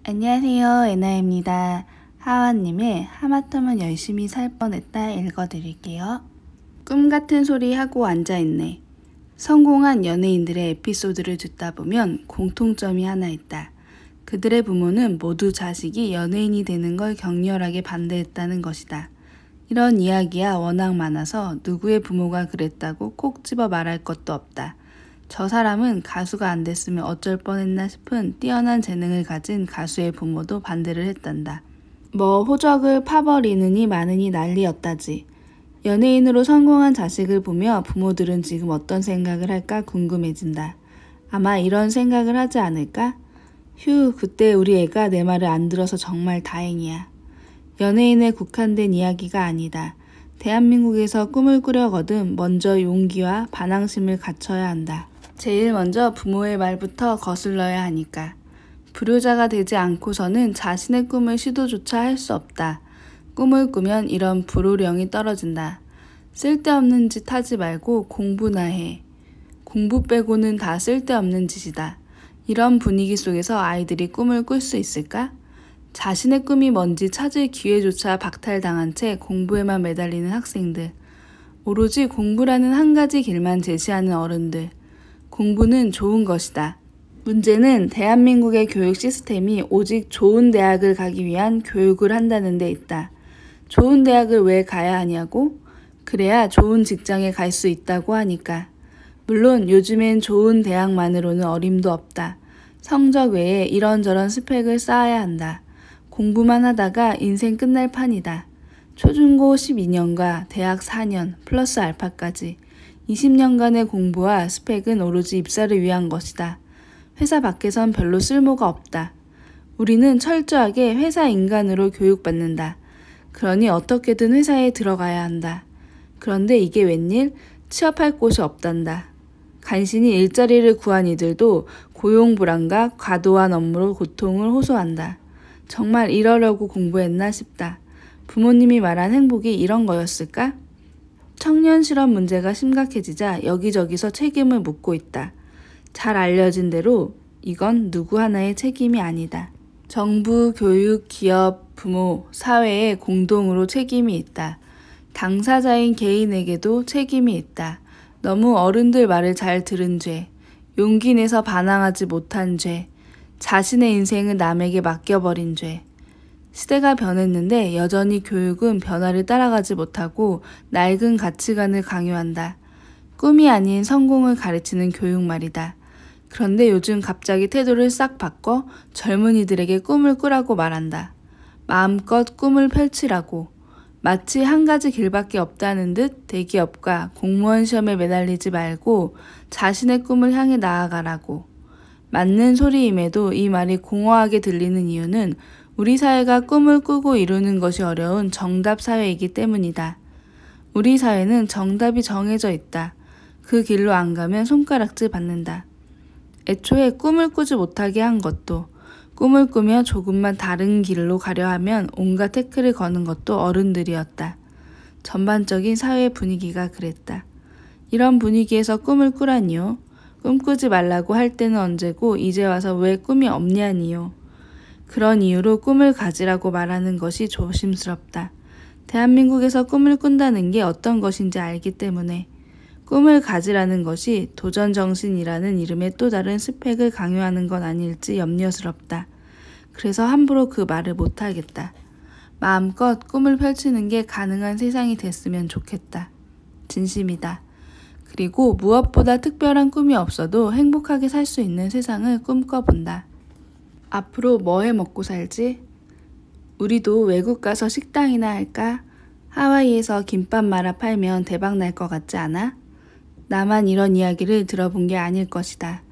안녕하세요, 에나입니다. 하와님의 하마터면 열심히 살 뻔했다 읽어드릴게요. 꿈같은 소리 하고 앉아있네. 성공한 연예인들의 에피소드를 듣다 보면 공통점이 하나 있다. 그들의 부모는 모두 자식이 연예인이 되는 걸 격렬하게 반대했다는 것이다. 이런 이야기야 워낙 많아서 누구의 부모가 그랬다고 콕 집어 말할 것도 없다. 저 사람은 가수가 안 됐으면 어쩔 뻔했나 싶은 뛰어난 재능을 가진 가수의 부모도 반대를 했단다. 호적을 파버리느니 마느니 난리였다지. 연예인으로 성공한 자식을 보며 부모들은 지금 어떤 생각을 할까 궁금해진다. 아마 이런 생각을 하지 않을까? 휴, 그때 우리 애가 내 말을 안 들어서 정말 다행이야. 연예인에 국한된 이야기가 아니다. 대한민국에서 꿈을 꾸려거든 먼저 용기와 반항심을 갖춰야 한다. 제일 먼저 부모의 말부터 거슬러야 하니까. 불효자가 되지 않고서는 자신의 꿈을 시도조차 할 수 없다. 꿈을 꾸면 이런 불호령이 떨어진다. 쓸데없는 짓 하지 말고 공부나 해. 공부 빼고는 다 쓸데없는 짓이다. 이런 분위기 속에서 아이들이 꿈을 꿀 수 있을까? 자신의 꿈이 뭔지 찾을 기회조차 박탈당한 채 공부에만 매달리는 학생들. 오로지 공부라는 한 가지 길만 제시하는 어른들. 공부는 좋은 것이다. 문제는 대한민국의 교육 시스템이 오직 좋은 대학을 가기 위한 교육을 한다는 데 있다. 좋은 대학을 왜 가야 하냐고? 그래야 좋은 직장에 갈 수 있다고 하니까. 물론 요즘엔 좋은 대학만으로는 어림도 없다. 성적 외에 이런저런 스펙을 쌓아야 한다. 공부만 하다가 인생 끝날 판이다. 초중고 12년과 대학 4년 플러스 알파까지 20년간의 공부와 스펙은 오로지 입사를 위한 것이다. 회사 밖에선 별로 쓸모가 없다. 우리는 철저하게 회사 인간으로 교육받는다. 그러니 어떻게든 회사에 들어가야 한다. 그런데 이게 웬일? 취업할 곳이 없단다. 간신히 일자리를 구한 이들도 고용 불안과 과도한 업무로 고통을 호소한다. 정말 이러려고 공부했나 싶다. 부모님이 말한 행복이 이런 거였을까? 청년 실업 문제가 심각해지자 여기저기서 책임을 묻고 있다. 잘 알려진 대로 이건 누구 하나의 책임이 아니다. 정부, 교육, 기업, 부모, 사회에 공동으로 책임이 있다. 당사자인 개인에게도 책임이 있다. 너무 어른들 말을 잘 들은 죄, 용기 내서 반항하지 못한 죄, 자신의 인생을 남에게 맡겨버린 죄. 시대가 변했는데 여전히 교육은 변화를 따라가지 못하고 낡은 가치관을 강요한다. 꿈이 아닌 성공을 가르치는 교육 말이다. 그런데 요즘 갑자기 태도를 싹 바꿔 젊은이들에게 꿈을 꾸라고 말한다. 마음껏 꿈을 펼치라고. 마치 한 가지 길밖에 없다는 듯 대기업과 공무원 시험에 매달리지 말고 자신의 꿈을 향해 나아가라고. 맞는 소리임에도 이 말이 공허하게 들리는 이유는 우리 사회가 꿈을 꾸고 이루는 것이 어려운 정답 사회이기 때문이다. 우리 사회는 정답이 정해져 있다. 그 길로 안 가면 손가락질 받는다. 애초에 꿈을 꾸지 못하게 한 것도, 꿈을 꾸며 조금만 다른 길로 가려 하면 온갖 태클을 거는 것도 어른들이었다. 전반적인 사회 분위기가 그랬다. 이런 분위기에서 꿈을 꾸라니요? 꿈꾸지 말라고 할 때는 언제고 이제 와서 왜 꿈이 없냐니요? 그런 이유로 꿈을 가지라고 말하는 것이 조심스럽다. 대한민국에서 꿈을 꾼다는 게 어떤 것인지 알기 때문에 꿈을 가지라는 것이 도전정신이라는 이름의 또 다른 스펙을 강요하는 건 아닐지 염려스럽다. 그래서 함부로 그 말을 못하겠다. 마음껏 꿈을 펼치는 게 가능한 세상이 됐으면 좋겠다. 진심이다. 그리고 무엇보다 특별한 꿈이 없어도 행복하게 살 수 있는 세상을 꿈꿔본다. 앞으로 뭐 해 먹고 살지? 우리도 외국 가서 식당이나 할까? 하와이에서 김밥 말아 팔면 대박 날 것 같지 않아? 나만 이런 이야기를 들어본 게 아닐 것이다.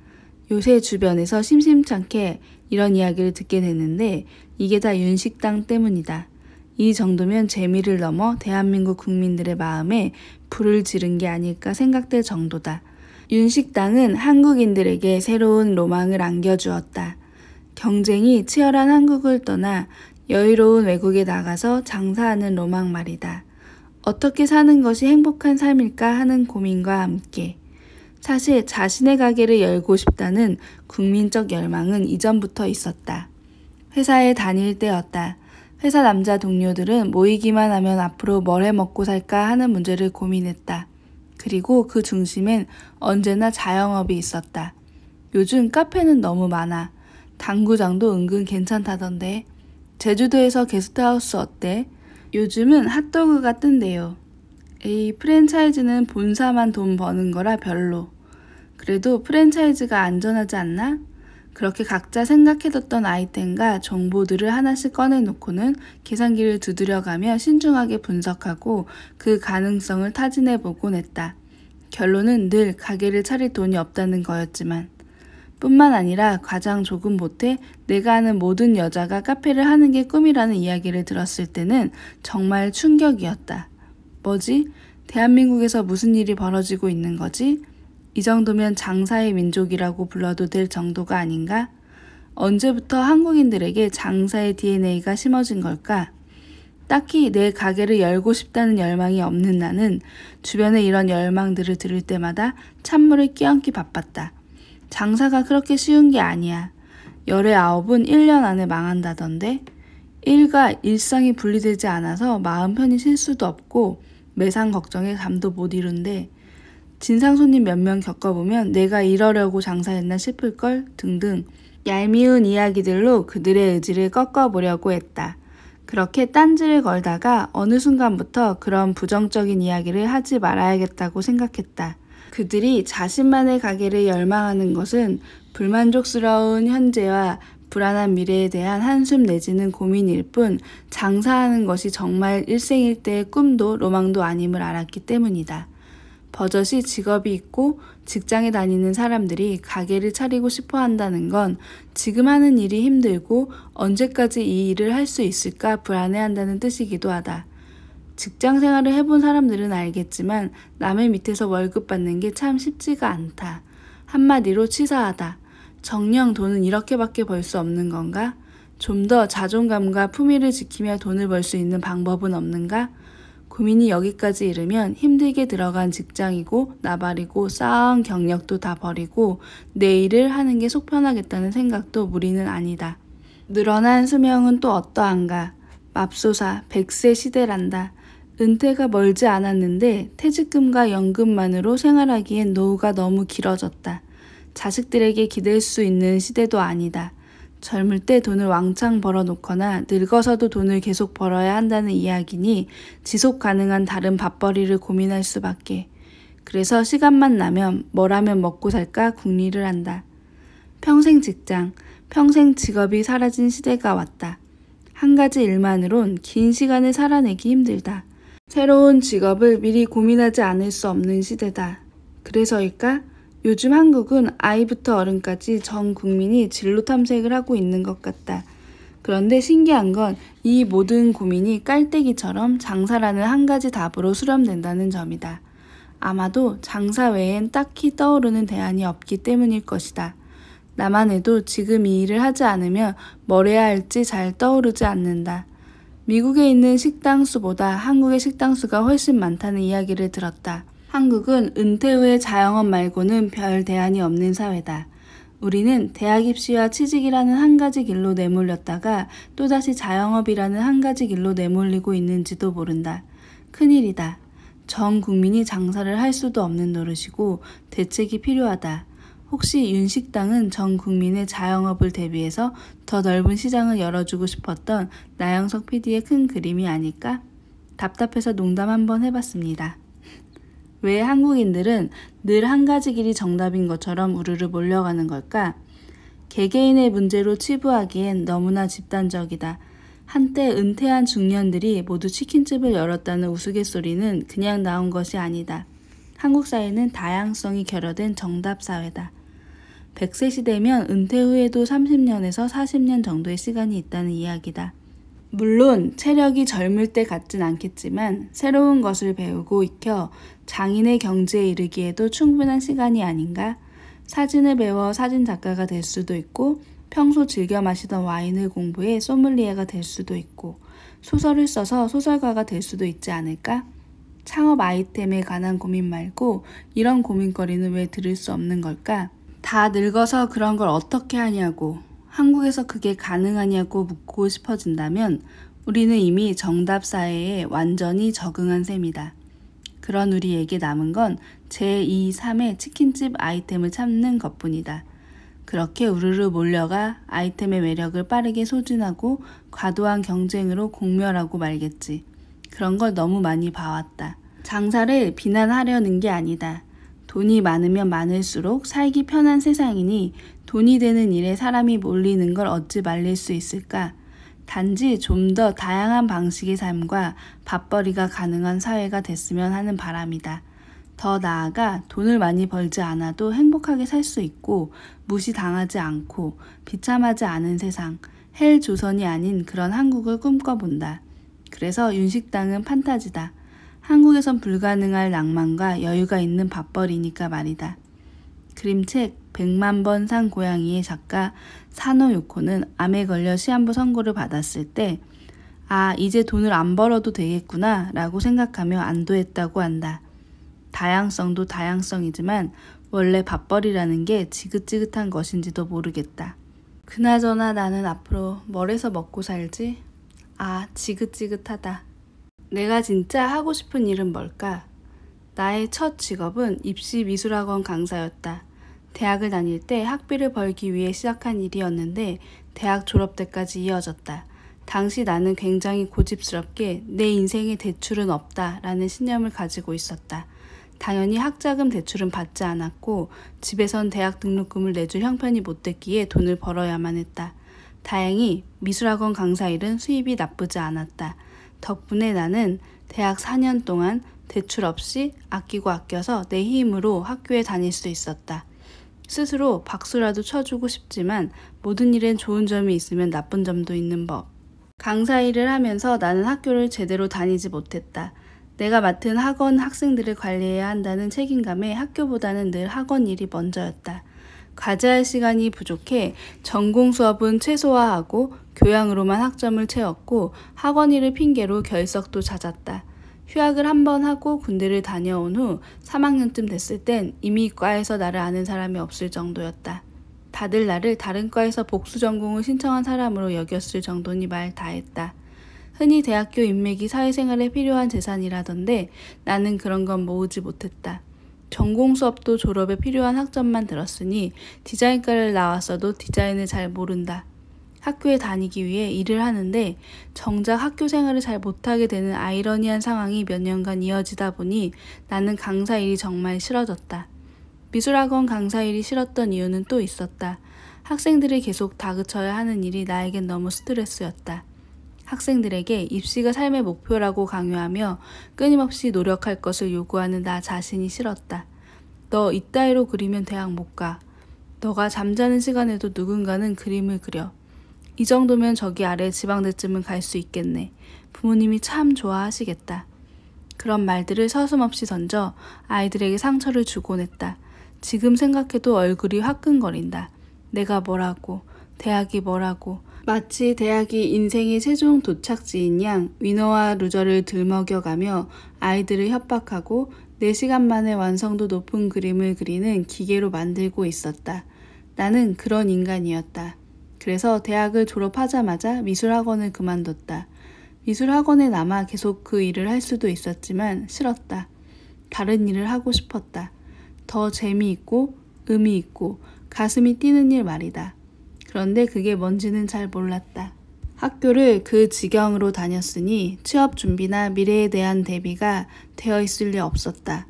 요새 주변에서 심심찮게 이런 이야기를 듣게 됐는데 이게 다 윤식당 때문이다. 이 정도면 재미를 넘어 대한민국 국민들의 마음에 불을 지른 게 아닐까 생각될 정도다. 윤식당은 한국인들에게 새로운 로망을 안겨주었다. 경쟁이 치열한 한국을 떠나 여유로운 외국에 나가서 장사하는 로망 말이다. 어떻게 사는 것이 행복한 삶일까 하는 고민과 함께 사실 자신의 가게를 열고 싶다는 국민적 열망은 이전부터 있었다. 회사에 다닐 때였다. 회사 남자 동료들은 모이기만 하면 앞으로 뭘 해 먹고 살까 하는 문제를 고민했다. 그리고 그 중심엔 언제나 자영업이 있었다. 요즘 카페는 너무 많아. 당구장도 은근 괜찮다던데. 제주도에서 게스트하우스 어때? 요즘은 핫도그가 뜬대요. 에이, 프랜차이즈는 본사만 돈 버는 거라 별로. 그래도 프랜차이즈가 안전하지 않나? 그렇게 각자 생각해뒀던 아이템과 정보들을 하나씩 꺼내놓고는 계산기를 두드려가며 신중하게 분석하고 그 가능성을 타진해보곤 했다. 결론은 늘 가게를 차릴 돈이 없다는 거였지만 뿐만 아니라 가장 조금 못해 내가 아는 모든 여자가 카페를 하는 게 꿈이라는 이야기를 들었을 때는 정말 충격이었다. 뭐지? 대한민국에서 무슨 일이 벌어지고 있는 거지? 이 정도면 장사의 민족이라고 불러도 될 정도가 아닌가? 언제부터 한국인들에게 장사의 DNA가 심어진 걸까? 딱히 내 가게를 열고 싶다는 열망이 없는 나는 주변에 이런 열망들을 들을 때마다 찬물을 끼얹기 바빴다. 장사가 그렇게 쉬운 게 아니야. 열의 9은 1년 안에 망한다던데. 일과 일상이 분리되지 않아서 마음 편히 쉴 수도 없고 매상 걱정에 잠도 못 이룬대. 진상 손님 몇 명 겪어보면 내가 이러려고 장사했나 싶을걸 등등 얄미운 이야기들로 그들의 의지를 꺾어보려고 했다. 그렇게 딴지를 걸다가 어느 순간부터 그런 부정적인 이야기를 하지 말아야겠다고 생각했다. 그들이 자신만의 가게를 열망하는 것은 불만족스러운 현재와 불안한 미래에 대한 한숨 내지는 고민일 뿐 장사하는 것이 정말 일생일 때의 꿈도 로망도 아님을 알았기 때문이다. 버젓이 직업이 있고 직장에 다니는 사람들이 가게를 차리고 싶어 한다는 건 지금 하는 일이 힘들고 언제까지 이 일을 할 수 있을까 불안해한다는 뜻이기도 하다. 직장 생활을 해본 사람들은 알겠지만 남의 밑에서 월급 받는 게 참 쉽지가 않다. 한마디로 치사하다. 정녕 돈은 이렇게밖에 벌 수 없는 건가? 좀 더 자존감과 품위를 지키며 돈을 벌 수 있는 방법은 없는가? 고민이 여기까지 이르면 힘들게 들어간 직장이고 나발이고 쌓아온 경력도 다 버리고 내 일을 하는 게 속 편하겠다는 생각도 무리는 아니다. 늘어난 수명은 또 어떠한가? 맙소사 100세 시대란다. 은퇴가 멀지 않았는데 퇴직금과 연금만으로 생활하기엔 노후가 너무 길어졌다. 자식들에게 기댈 수 있는 시대도 아니다. 젊을 때 돈을 왕창 벌어놓거나 늙어서도 돈을 계속 벌어야 한다는 이야기니 지속 가능한 다른 밥벌이를 고민할 수밖에. 그래서 시간만 나면 뭘 하면 먹고 살까 궁리를 한다. 평생 직장, 평생 직업이 사라진 시대가 왔다. 한 가지 일만으론 긴 시간을 살아내기 힘들다. 새로운 직업을 미리 고민하지 않을 수 없는 시대다. 그래서일까? 요즘 한국은 아이부터 어른까지 전 국민이 진로 탐색을 하고 있는 것 같다. 그런데 신기한 건 이 모든 고민이 깔때기처럼 장사라는 한 가지 답으로 수렴된다는 점이다. 아마도 장사 외엔 딱히 떠오르는 대안이 없기 때문일 것이다. 나만 해도 지금 이 일을 하지 않으면 뭘 해야 할지 잘 떠오르지 않는다. 미국에 있는 식당 수보다 한국의 식당 수가 훨씬 많다는 이야기를 들었다. 한국은 은퇴 후의 자영업 말고는 별 대안이 없는 사회다. 우리는 대학 입시와 취직이라는 한 가지 길로 내몰렸다가 또다시 자영업이라는 한 가지 길로 내몰리고 있는지도 모른다. 큰일이다. 전 국민이 장사를 할 수도 없는 노릇이고 대책이 필요하다. 혹시 윤식당은 전 국민의 자영업을 대비해서 더 넓은 시장을 열어주고 싶었던 나영석 PD의 큰 그림이 아닐까? 답답해서 농담 한번 해봤습니다. 왜 한국인들은 늘 한 가지 길이 정답인 것처럼 우르르 몰려가는 걸까? 개개인의 문제로 치부하기엔 너무나 집단적이다. 한때 은퇴한 중년들이 모두 치킨집을 열었다는 우스갯소리는 그냥 나온 것이 아니다. 한국 사회는 다양성이 결여된 정답 사회다. 100세 시대면 은퇴 후에도 30년에서 40년 정도의 시간이 있다는 이야기다. 물론 체력이 젊을 때 같진 않겠지만 새로운 것을 배우고 익혀 장인의 경지에 이르기에도 충분한 시간이 아닌가? 사진을 배워 사진작가가 될 수도 있고 평소 즐겨 마시던 와인을 공부해 소믈리에가 될 수도 있고 소설을 써서 소설가가 될 수도 있지 않을까? 창업 아이템에 관한 고민 말고 이런 고민거리는 왜 들을 수 없는 걸까? 다 늙어서 그런 걸 어떻게 하냐고. 한국에서 그게 가능하냐고 묻고 싶어진다면 우리는 이미 정답 사회에 완전히 적응한 셈이다. 그런 우리에게 남은 건 제2, 3의 치킨집 아이템을 찾는 것뿐이다. 그렇게 우르르 몰려가 아이템의 매력을 빠르게 소진하고 과도한 경쟁으로 공멸하고 말겠지. 그런 걸 너무 많이 봐왔다. 장사를 비난하려는 게 아니다. 돈이 많으면 많을수록 살기 편한 세상이니 돈이 되는 일에 사람이 몰리는 걸 어찌 말릴 수 있을까? 단지 좀 더 다양한 방식의 삶과 밥벌이가 가능한 사회가 됐으면 하는 바람이다. 더 나아가 돈을 많이 벌지 않아도 행복하게 살 수 있고 무시당하지 않고 비참하지 않은 세상, 헬 조선이 아닌 그런 한국을 꿈꿔본다. 그래서 윤식당은 판타지다. 한국에선 불가능할 낭만과 여유가 있는 밥벌이니까 말이다. 그림책 100만 번 산 고양이의 작가 사노 요코는 암에 걸려 시한부 선고를 받았을 때 이제 돈을 안 벌어도 되겠구나 라고 생각하며 안도했다고 한다. 다양성도 다양성이지만 원래 밥벌이라는 게 지긋지긋한 것인지도 모르겠다. 그나저나 나는 앞으로 뭘 해서 먹고 살지? 지긋지긋하다. 내가 진짜 하고 싶은 일은 뭘까? 나의 첫 직업은 입시 미술학원 강사였다. 대학을 다닐 때 학비를 벌기 위해 시작한 일이었는데 대학 졸업 때까지 이어졌다. 당시 나는 굉장히 고집스럽게 내 인생에 대출은 없다라는 신념을 가지고 있었다. 당연히 학자금 대출은 받지 않았고 집에선 대학 등록금을 내줄 형편이 못 됐기에 돈을 벌어야만 했다. 다행히 미술학원 강사 일은 수입이 나쁘지 않았다. 덕분에 나는 대학 4년 동안 대출 없이 아끼고 아껴서 내 힘으로 학교에 다닐 수 있었다. 스스로 박수라도 쳐주고 싶지만 모든 일엔 좋은 점이 있으면 나쁜 점도 있는 법. 강사 일을 하면서 나는 학교를 제대로 다니지 못했다. 내가 맡은 학원 학생들을 관리해야 한다는 책임감에 학교보다는 늘 학원 일이 먼저였다. 과제할 시간이 부족해 전공 수업은 최소화하고 교양으로만 학점을 채웠고 학원 일을 핑계로 결석도 잦았다. 휴학을 한 번 하고 군대를 다녀온 후 3학년쯤 됐을 땐 이미 과에서 나를 아는 사람이 없을 정도였다. 다들 나를 다른 과에서 복수 전공을 신청한 사람으로 여겼을 정도니 말 다했다. 흔히 대학교 인맥이 사회생활에 필요한 재산이라던데 나는 그런 건 모으지 못했다. 전공 수업도 졸업에 필요한 학점만 들었으니 디자인과를 나왔어도 디자인을 잘 모른다. 학교에 다니기 위해 일을 하는데 정작 학교 생활을 잘 못하게 되는 아이러니한 상황이 몇 년간 이어지다 보니 나는 강사 일이 정말 싫어졌다. 미술학원 강사 일이 싫었던 이유는 또 있었다. 학생들이 계속 다그쳐야 하는 일이 나에겐 너무 스트레스였다. 학생들에게 입시가 삶의 목표라고 강요하며 끊임없이 노력할 것을 요구하는 나 자신이 싫었다. 너 이따위로 그리면 대학 못 가. 너가 잠자는 시간에도 누군가는 그림을 그려. 이 정도면 저기 아래 지방대쯤은 갈 수 있겠네. 부모님이 참 좋아하시겠다. 그런 말들을 서슴없이 던져 아이들에게 상처를 주곤 했다. 지금 생각해도 얼굴이 화끈거린다. 내가 뭐라고, 대학이 뭐라고. 마치 대학이 인생의 최종 도착지인 양 위너와 루저를 들먹여가며 아이들을 협박하고 4시간 만에 완성도 높은 그림을 그리는 기계로 만들고 있었다. 나는 그런 인간이었다. 그래서 대학을 졸업하자마자 미술학원을 그만뒀다. 미술학원에 남아 계속 그 일을 할 수도 있었지만 싫었다. 다른 일을 하고 싶었다. 더 재미있고 의미있고 가슴이 뛰는 일 말이다. 그런데 그게 뭔지는 잘 몰랐다. 학교를 그 지경으로 다녔으니 취업 준비나 미래에 대한 대비가 되어 있을 리 없었다.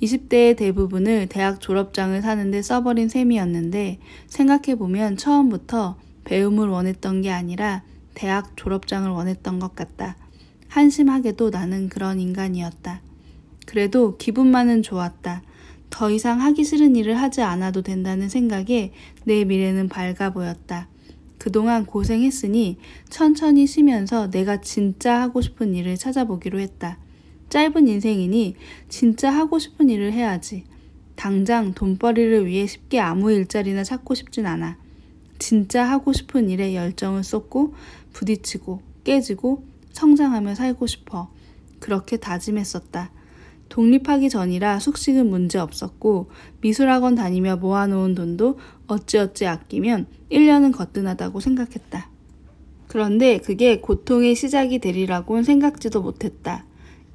20대의 대부분을 대학 졸업장을 사는데 써버린 셈이었는데 생각해보면 처음부터 배움을 원했던 게 아니라 대학 졸업장을 원했던 것 같다. 한심하게도 나는 그런 인간이었다. 그래도 기분만은 좋았다. 더 이상 하기 싫은 일을 하지 않아도 된다는 생각에 내 미래는 밝아 보였다. 그동안 고생했으니 천천히 쉬면서 내가 진짜 하고 싶은 일을 찾아보기로 했다. 짧은 인생이니 진짜 하고 싶은 일을 해야지. 당장 돈벌이를 위해 쉽게 아무 일자리나 찾고 싶진 않아. 진짜 하고 싶은 일에 열정을 쏟고 부딪히고 깨지고 성장하며 살고 싶어. 그렇게 다짐했었다. 독립하기 전이라 숙식은 문제 없었고 미술학원 다니며 모아놓은 돈도 어찌어찌 아끼면 1년은 거뜬하다고 생각했다. 그런데 그게 고통의 시작이 되리라고는 생각지도 못했다.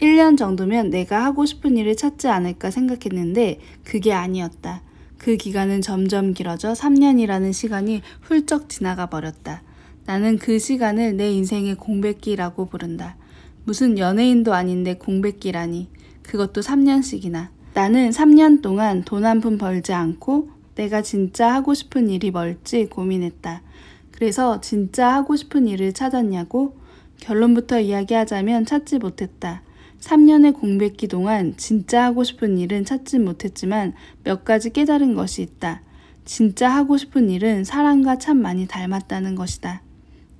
1년 정도면 내가 하고 싶은 일을 찾지 않을까 생각했는데 그게 아니었다. 그 기간은 점점 길어져 3년이라는 시간이 훌쩍 지나가 버렸다. 나는 그 시간을 내 인생의 공백기라고 부른다. 무슨 연예인도 아닌데 공백기라니. 그것도 3년씩이나. 나는 3년 동안 돈 한 푼 벌지 않고 내가 진짜 하고 싶은 일이 뭘지 고민했다. 그래서 진짜 하고 싶은 일을 찾았냐고? 결론부터 이야기하자면 찾지 못했다. 3년의 공백기 동안 진짜 하고 싶은 일은 찾지 못했지만 몇 가지 깨달은 것이 있다. 진짜 하고 싶은 일은 사랑과 참 많이 닮았다는 것이다.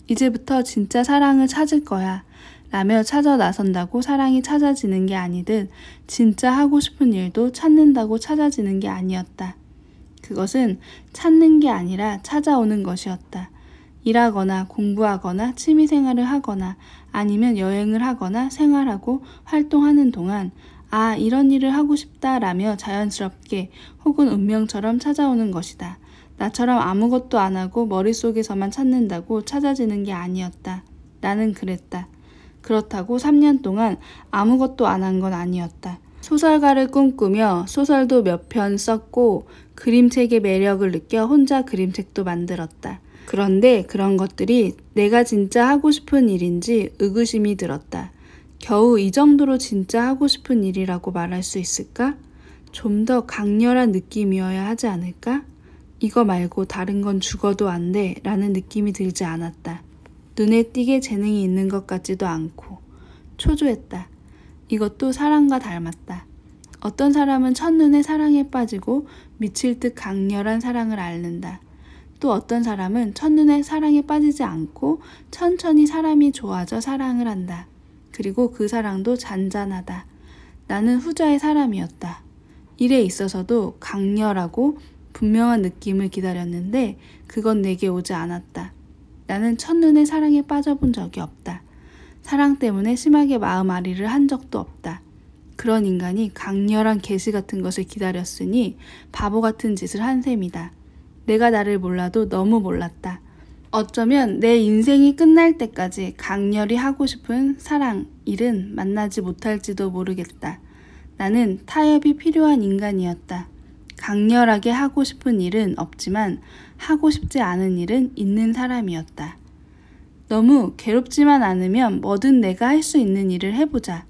이제부터 진짜 사랑을 찾을 거야 라며 찾아 나선다고 사랑이 찾아지는 게 아니듯 진짜 하고 싶은 일도 찾는다고 찾아지는 게 아니었다. 그것은 찾는 게 아니라 찾아오는 것이었다. 일하거나 공부하거나 취미생활을 하거나 아니면 여행을 하거나 생활하고 활동하는 동안 아, 이런 일을 하고 싶다 라며 자연스럽게 혹은 운명처럼 찾아오는 것이다. 나처럼 아무것도 안 하고 머릿속에서만 찾는다고 찾아지는 게 아니었다. 나는 그랬다. 그렇다고 3년 동안 아무것도 안 한 건 아니었다. 소설가를 꿈꾸며 소설도 몇 편 썼고 그림책의 매력을 느껴 혼자 그림책도 만들었다. 그런데 그런 것들이 내가 진짜 하고 싶은 일인지 의구심이 들었다. 겨우 이 정도로 진짜 하고 싶은 일이라고 말할 수 있을까? 좀 더 강렬한 느낌이어야 하지 않을까? 이거 말고 다른 건 죽어도 안 돼 라는 느낌이 들지 않았다. 눈에 띄게 재능이 있는 것 같지도 않고 초조했다. 이것도 사랑과 닮았다. 어떤 사람은 첫눈에 사랑에 빠지고 미칠 듯 강렬한 사랑을 앓는다. 또 어떤 사람은 첫눈에 사랑에 빠지지 않고 천천히 사람이 좋아져 사랑을 한다. 그리고 그 사랑도 잔잔하다. 나는 후자의 사람이었다. 일에 있어서도 강렬하고 분명한 느낌을 기다렸는데 그건 내게 오지 않았다. 나는 첫눈에 사랑에 빠져본 적이 없다. 사랑 때문에 심하게 마음앓이를 한 적도 없다. 그런 인간이 강렬한 계시 같은 것을 기다렸으니 바보 같은 짓을 한 셈이다. 내가 나를 몰라도 너무 몰랐다. 어쩌면 내 인생이 끝날 때까지 강렬히 하고 싶은 사랑, 일은 만나지 못할지도 모르겠다. 나는 타협이 필요한 인간이었다. 강렬하게 하고 싶은 일은 없지만 하고 싶지 않은 일은 있는 사람이었다. 너무 괴롭지만 않으면 뭐든 내가 할 수 있는 일을 해보자.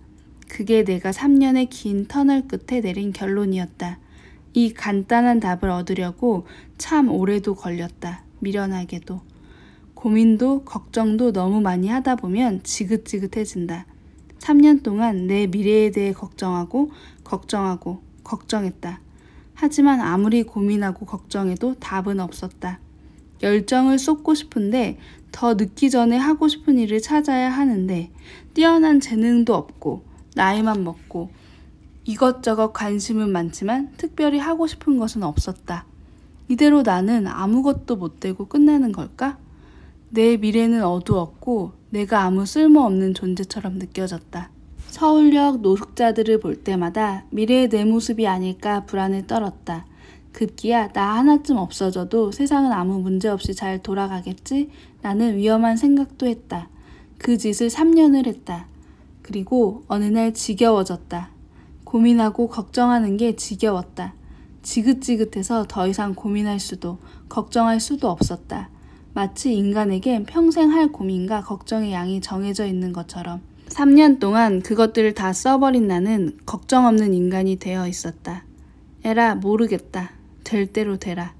그게 내가 3년의 긴 터널 끝에 내린 결론이었다. 이 간단한 답을 얻으려고 참 오래도 걸렸다. 미련하게도. 고민도 걱정도 너무 많이 하다 보면 지긋지긋해진다. 3년 동안 내 미래에 대해 걱정하고 걱정했다. 하지만 아무리 고민하고 걱정해도 답은 없었다. 열정을 쏟고 싶은데 더 늦기 전에 하고 싶은 일을 찾아야 하는데 뛰어난 재능도 없고 나이만 먹고 이것저것 관심은 많지만 특별히 하고 싶은 것은 없었다. 이대로 나는 아무것도 못되고 끝나는 걸까? 내 미래는 어두웠고 내가 아무 쓸모없는 존재처럼 느껴졌다. 서울역 노숙자들을 볼 때마다 미래의 내 모습이 아닐까 불안을 떨었다. 급기야 나 하나쯤 없어져도 세상은 아무 문제 없이 잘 돌아가겠지? 라는 위험한 생각도 했다. 그 짓을 3년을 했다. 그리고 어느 날 지겨워졌다. 고민하고 걱정하는 게 지겨웠다. 지긋지긋해서 더 이상 고민할 수도 걱정할 수도 없었다. 마치 인간에겐 평생 할 고민과 걱정의 양이 정해져 있는 것처럼 3년 동안 그것들을 다 써버린 나는 걱정 없는 인간이 되어 있었다. 에라 모르겠다. 될 대로 되라.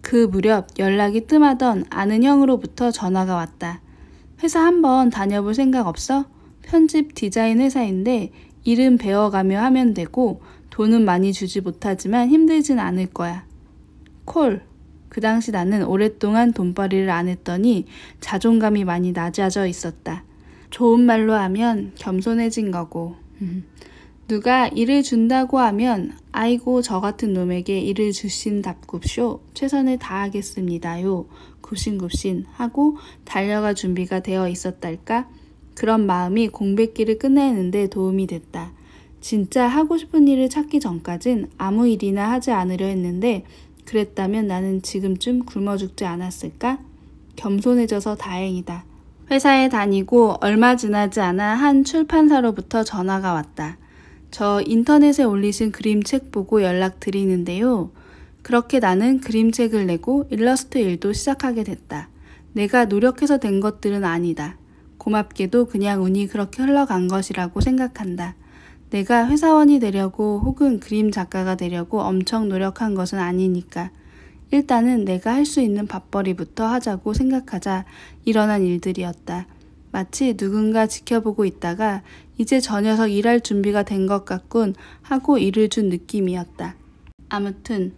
그 무렵 연락이 뜸하던 아는 형으로부터 전화가 왔다. 회사 한번 다녀볼 생각 없어? 편집 디자인 회사인데 일은 배워가며 하면 되고 돈은 많이 주지 못하지만 힘들진 않을 거야. 콜. 그 당시 나는 오랫동안 돈벌이를 안 했더니 자존감이 많이 낮아져 있었다. 좋은 말로 하면 겸손해진 거고. 누가 일을 준다고 하면 아이고 저 같은 놈에게 일을 주신답굽쇼 최선을 다하겠습니다요. 굽신굽신 하고 달려갈 준비가 되어 있었달까? 그런 마음이 공백기를 끝내는 데 도움이 됐다. 진짜 하고 싶은 일을 찾기 전까진 아무 일이나 하지 않으려 했는데 그랬다면 나는 지금쯤 굶어 죽지 않았을까? 겸손해져서 다행이다. 회사에 다니고 얼마 지나지 않아 한 출판사로부터 전화가 왔다. 저 인터넷에 올리신 그림책 보고 연락드리는데요. 그렇게 나는 그림책을 내고 일러스트 일도 시작하게 됐다. 내가 노력해서 된 것들은 아니다. 고맙게도 그냥 운이 그렇게 흘러간 것이라고 생각한다. 내가 회사원이 되려고 혹은 그림 작가가 되려고 엄청 노력한 것은 아니니까. 일단은 내가 할 수 있는 밥벌이부터 하자고 생각하자 일어난 일들이었다. 마치 누군가 지켜보고 있다가 이제 저 녀석 일할 준비가 된 것 같군 하고 일을 준 느낌이었다. 아무튼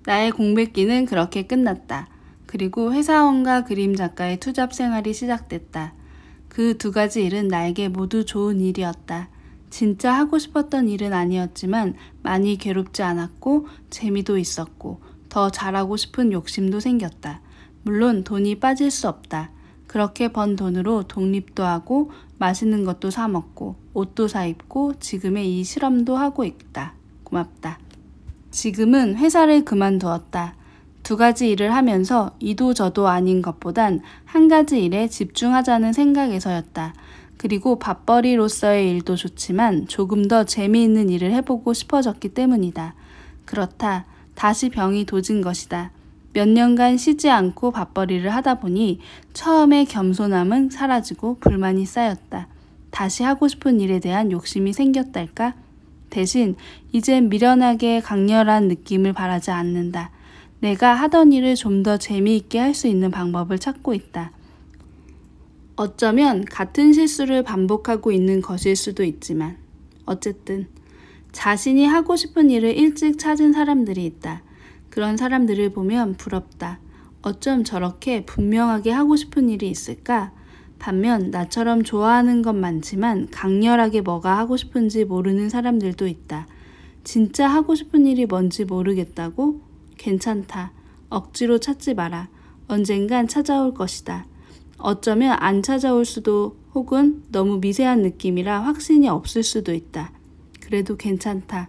나의 공백기는 그렇게 끝났다. 그리고 회사원과 그림 작가의 투잡 생활이 시작됐다. 그 두 가지 일은 나에게 모두 좋은 일이었다. 진짜 하고 싶었던 일은 아니었지만 많이 괴롭지 않았고 재미도 있었고 더 잘하고 싶은 욕심도 생겼다. 물론 돈이 빠질 수 없다. 그렇게 번 돈으로 독립도 하고 맛있는 것도 사 먹고 옷도 사 입고 지금의 이 실험도 하고 있다. 고맙다. 지금은 회사를 그만두었다. 두 가지 일을 하면서 이도 저도 아닌 것보단 한 가지 일에 집중하자는 생각에서였다. 그리고 밥벌이로서의 일도 좋지만 조금 더 재미있는 일을 해보고 싶어졌기 때문이다. 그렇다. 다시 병이 도진 것이다. 몇 년간 쉬지 않고 밥벌이를 하다 보니 처음에 겸손함은 사라지고 불만이 쌓였다. 다시 하고 싶은 일에 대한 욕심이 생겼달까? 대신 이젠 미련하게 강렬한 느낌을 바라지 않는다. 내가 하던 일을 좀 더 재미있게 할 수 있는 방법을 찾고 있다. 어쩌면 같은 실수를 반복하고 있는 것일 수도 있지만 어쨌든 자신이 하고 싶은 일을 일찍 찾은 사람들이 있다. 그런 사람들을 보면 부럽다. 어쩜 저렇게 분명하게 하고 싶은 일이 있을까? 반면 나처럼 좋아하는 건 많지만 강렬하게 뭐가 하고 싶은지 모르는 사람들도 있다. 진짜 하고 싶은 일이 뭔지 모르겠다고? 괜찮다. 억지로 찾지 마라. 언젠간 찾아올 것이다. 어쩌면 안 찾아올 수도 혹은 너무 미세한 느낌이라 확신이 없을 수도 있다. 그래도 괜찮다.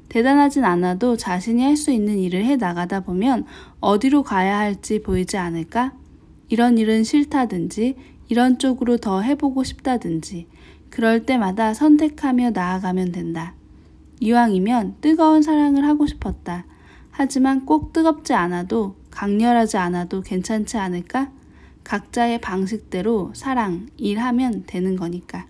대단하진 않아도 자신이 할 수 있는 일을 해 나가다 보면 어디로 가야 할지 보이지 않을까? 이런 일은 싫다든지 이런 쪽으로 더 해보고 싶다든지 그럴 때마다 선택하며 나아가면 된다. 이왕이면 뜨거운 사랑을 하고 싶었다. 하지만 꼭 뜨겁지 않아도 강렬하지 않아도 괜찮지 않을까? 각자의 방식대로 사랑, 일하면 되는 거니까.